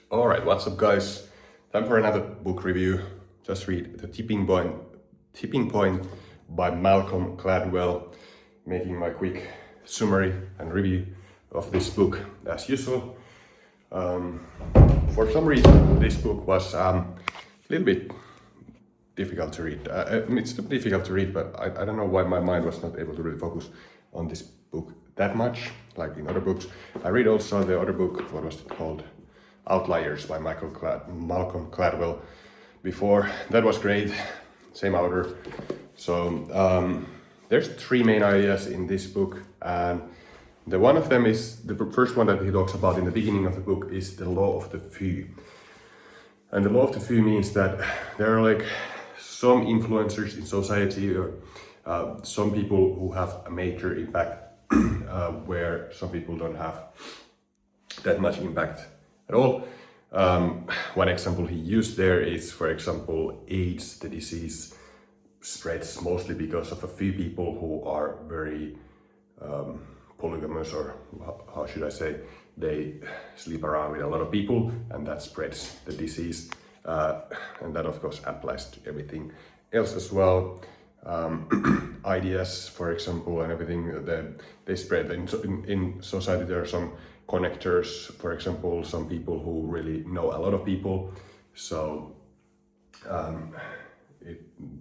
All right, what's up, guys? Time for another book review. Just read The Tipping Point by Malcolm Gladwell, making my quick summary and review of this book as usual. For some reason, this book was a little bit difficult to read. It's difficult to read, but I don't know why my mind was not able to really focus on this book that much, like in other books. I read also the other book, what was it called? Outliers by Malcolm Gladwell before. That was great, same author. So there's three main ideas in this book, and the one of them is, the first one that he talks about in the beginning of the book is the law of the few. And the law of the few means that there are like some influencers in society, or some people who have a major impact, where some people don't have that much impact at all. One example he used there is, for example, AIDS. The disease spreads mostly because of a few people who are very polygamous, or how should I say, they sleep around with a lot of people, and that spreads the disease. And that of course applies to everything else as well. Ideas, for example, and everything, they spread in society. There are some connectors, for example, some people who really know a lot of people, so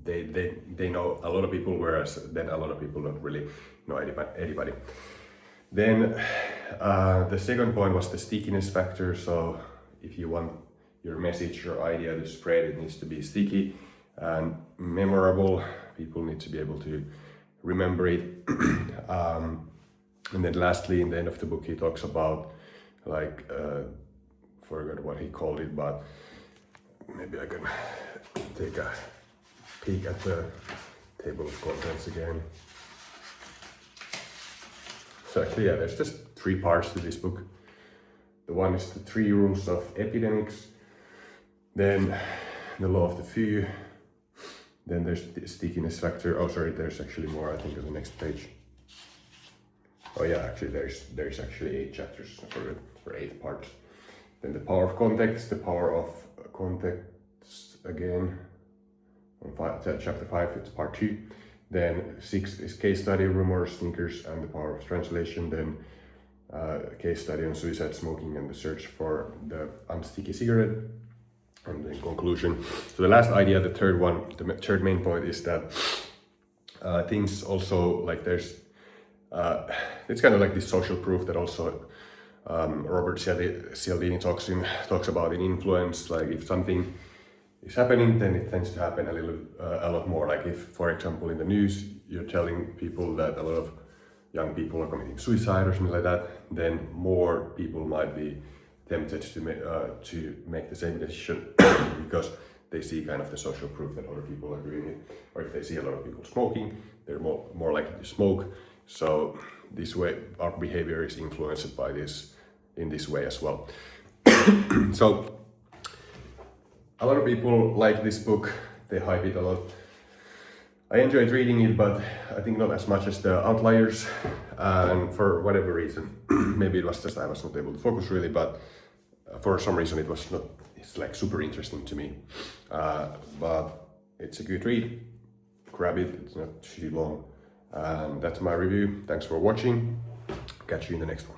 they know a lot of people, whereas then a lot of people don't really know anybody. Then the second point was the stickiness factor. So if you want your message, your idea to spread, it needs to be sticky and memorable. People need to be able to remember it. And then lastly, in the end of the book, he talks about, like, forgot what he called it, but maybe I can take a peek at the table of contents again. So actually, yeah, there's just three parts to this book. The one is the 3 rules of epidemics, then the law of the few, then there's the stickiness factor. Oh, sorry, there's actually more, I think, on the next page. Oh yeah, actually there's actually 8 chapters for 8 parts. Then the power of context, the power of context again. On chapter 5, it's part 2. Then 6 is case study, rumors, sneakers, and the power of translation. Then case study on suicide, smoking, and the search for the unsticky cigarette. And then conclusion. So the last idea, the third one, the third main point is that things also, like, there's it's kind of like this social proof that also Robert Cialdini talks about in Influence. Like, if something is happening, then it tends to happen a lot more. Like, if, for example, in the news you're telling people that a lot of young people are committing suicide or something like that, then more people might be tempted to make the same decision because they see kind of the social proof that other people are doing it. Or if they see a lot of people smoking, they're more likely to smoke. So this way, our behavior is influenced by this in this way as well. So a lot of people like this book, they hype it a lot. I enjoyed reading it, but I think not as much as the Outliers, and for whatever reason, maybe it was just I was not able to focus really, but for some reason it's like super interesting to me. But it's a good read, grab it, it's not too long. And that's my review. Thanks for watching. Catch you in the next one.